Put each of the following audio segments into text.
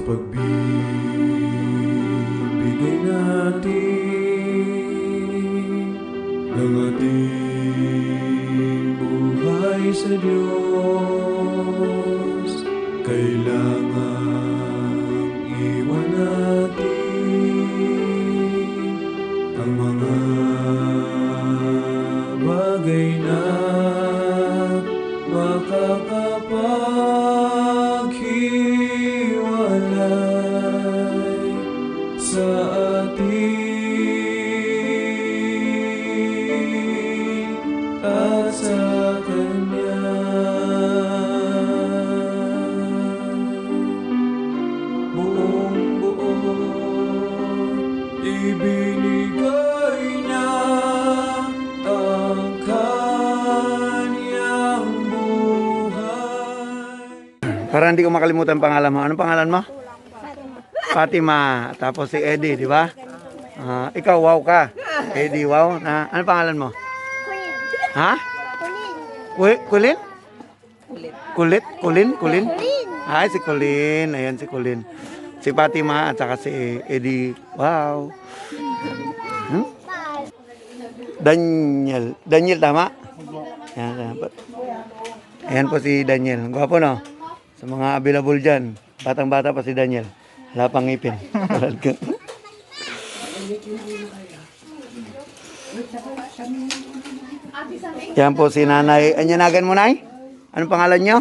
pagbibigay natin ng ating buhay sa Diyos, kailangang iwan natin ang mga bagay na makakapaghiwalay sa atin at sa Kanya. Buong buo ibinigay niya ang Kanyang buhay. Para hindi ko makalimutan pangalan mo. Anong pangalan mo? Fatima. Tapos si Eddie, di ba? Ikaw, wow ka. Eddie, wow. Anong pangalan mo? Ha? Kulin? Kulit? Kulin? Ay, si Kulin. Ayan, si Kulin. Si Fatima at saka si Eddie. Wow. Daniel. Daniel, tama? Ayan, ayan po si Daniel. Gwapo, no? Sa mga available dyan. Batang-bata pa si Daniel. Wala pang ngipin. Yan po si Nanay. Anyanagan mo, Nay? Anong pangalan nyo?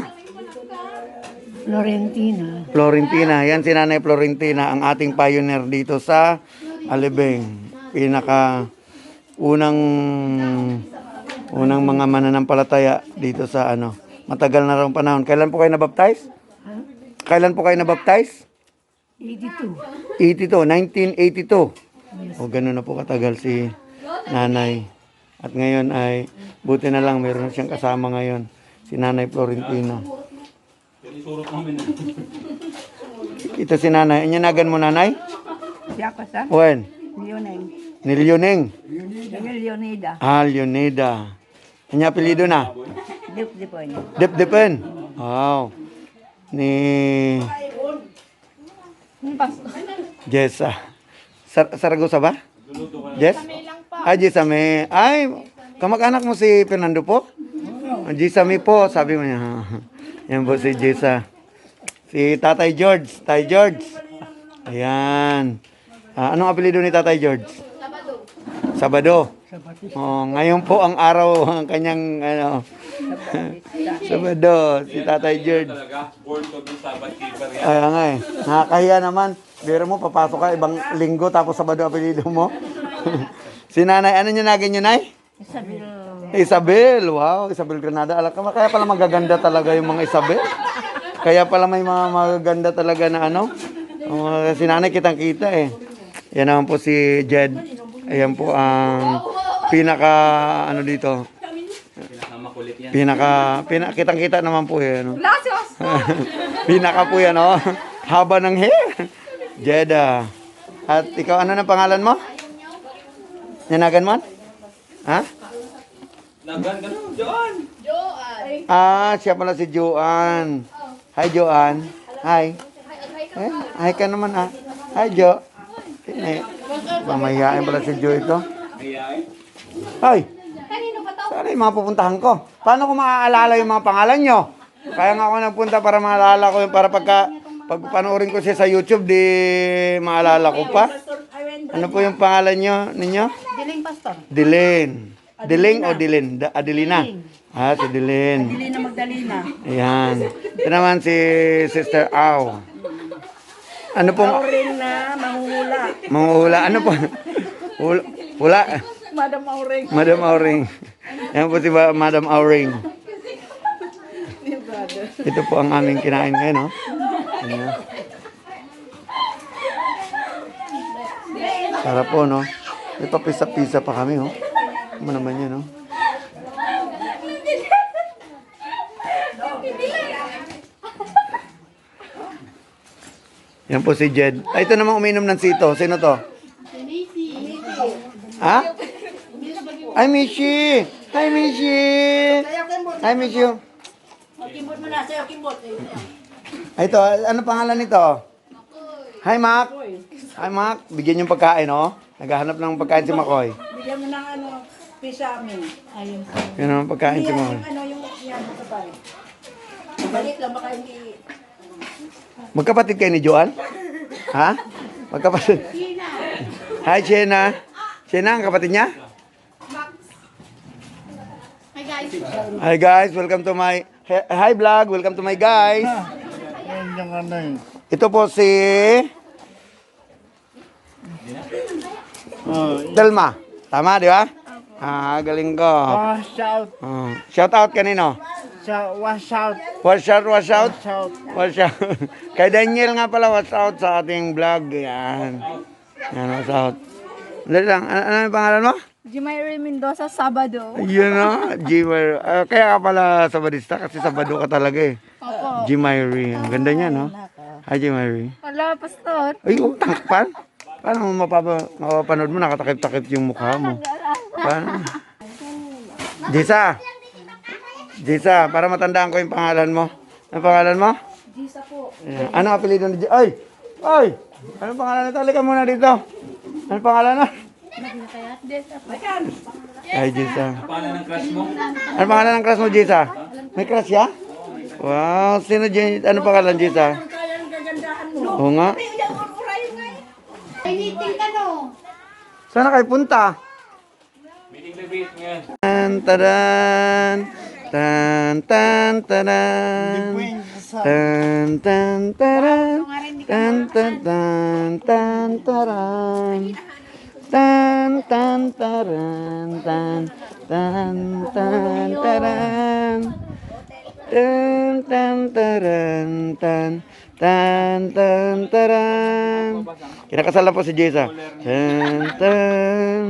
Florentina. Florentina. Yan si Nanay Florentina, ang ating pioneer dito sa Alibeng. Pinaka unang mga mananampalataya dito sa ano. Matagal na raw panahon. Kailan po kayo nabaptize? Kailan po kayo nabaptize? 82. 1982. O gano'n na po katagal si Nanay. At ngayon ay buti na lang meron siyang kasama ngayon. Si Nanay Florentina. Ito si Nanay. Anyanagan mo, Nanay? Siya ka sa? When? Leoneng. Ni Leoneng. Leonida. Leonida. Kanya apelido na? Dip-dipoy. Dip-dipen. Wow. Ni Jessa. Saragosa ba? Jess? Jessame. Ay, kamag-anak mo si Fernando po? Jessame po, sabi mo niya. Yan po si Jessa. Si Tatay George. Tatay George. Ayan. Anong apelido ni Tatay George? Sabado. Oh, ngayon po ang araw ang kanyang Sabado, si Tatay George. Ay, nga eh. Nakakahiya naman. Biro mo, papasok ka ibang linggo tapos Sabado apelido mo. Si Nanay, ano niya naging yun, Nay? Isabel. Wow, Isabel Granada. Alam ka, kaya pala magaganda talaga yung mga Isabel. Kaya pala may mga magaganda talaga na ano. Si Nanay kitang-kita eh. Yan naman po si Jed. Ayan po ang pinaka ano dito. Kitang-kita naman po yan. Pinaka po yan, oh. Haba ng hair. Jeda. At ikaw, ano na pangalan mo? Nanagan mo? Ha? Joan. Siya pala si Joan. Hi, Joan. Hi. Hi ka naman, ah. Hi, Jo. Mamahiyain pala si Jo ito. Hi. Saan yung mga pupuntahan ko? Paano ko maaalala yung mga pangalan nyo? Kaya nga ako nagpunta para maalala ko yung para pag panoorin ko siya sa YouTube, di maalala ko pa. Ano po yung pangalan nyo, ninyo? Diling Pastor. Dilin. Diling o Dilin? Adelina. Si Dilin. Adelina Magdalena. Ayan. Ito naman si Sister Au. Ano pong... Auring na manghula. Manghula. Ano po? Hula. Madam Auring. Madam Auring. Yan po si Madam Auring. Ito po ang aming kinain ngayon, no? Ayan. Sarap po, no? May papisa-pisa pa kami, no? Ano naman yun, no? Yan po si Jed. Ito naman uminom ng sito. Sino to? Ha? Ay, Mishi! Hi, Mishi! Hi, Mishi! Kimbot mo na, sa'yo kimbot. Ito, ano pangalan nito? Hi, Mac. Hi, Mac. Bigyan yung pagkain, oh. Naghahanap ng pagkain si Makoy. Bigyan mo ng ano, pisa amin. Ayun. Yan ang pagkain si Makoy. Ano yung yan, kapal. Balit lang, baka hindi. Magkapatid kayo ni Joan? Ha? Magkapatid? Hi, Shena. Shena, ang kapatid niya? Hi guys, welcome to my hi vlog, welcome to my guys. Ito po si Delma. Tama, di ba? Ah, galing ko. Shout out kanino? Wash out. Wash out. Kay Daniel nga pala, wash out sa ating vlog. Yan. Yan, wash out. Dali lang, ano yung pangalan mo? Jimayre Mendoza, Sabado. Yun o, Jimayri. Kaya ka pala sabadista kasi Sabado ka talaga eh. Opo. Jimayri. Ang ganda niya, no? Hi, Jimayri. Wala, Pastor. Ay, takpan? Paano mo mapapanood mo? Nakatakip-takip yung mukha mo. Paano? Jisa, para matandaan ko yung pangalan mo. Ano pangalan mo? Jisa po. Ayan. Ano apelido ni Jisa? Ay! Ay! Ano pangalan nito? Halika muna dito. Ano pangalan mo? Ay, Jisa. Paano ng crush mo? Ano pangalan ng crush mo, Jisa? May crush siya? Wow, sino Jisa? Ano pangalan, Jisa? Oo nga. Saan na kayo punta? Meeting the beat ngayon. Tan tan tan taran. Tan tan taran. Tan tan tan tan taran. Tan tan taran tan tan tan taran. Tan tan taran tan tan tan taran. Kinakasal na po si Jessa. Tan tan.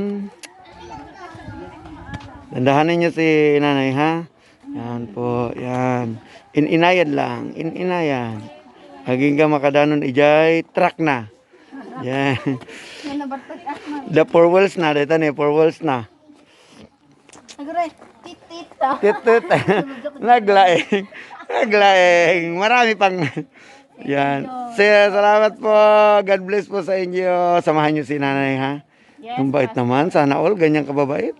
Dandahanin niyo si nanay, ha? Yan po, yan. Ininayan lang, ininayan. Haging ka makadanon ijay, track na. Yan. The four wheels na, dito na, four wheels na. Titit. Naglaing. Naglaing. Marami pang... Yan. Salamat po. God bless po sa inyo. Samahan niyo si nanay, ha? Ang bait naman. Sana all ganyan kababait.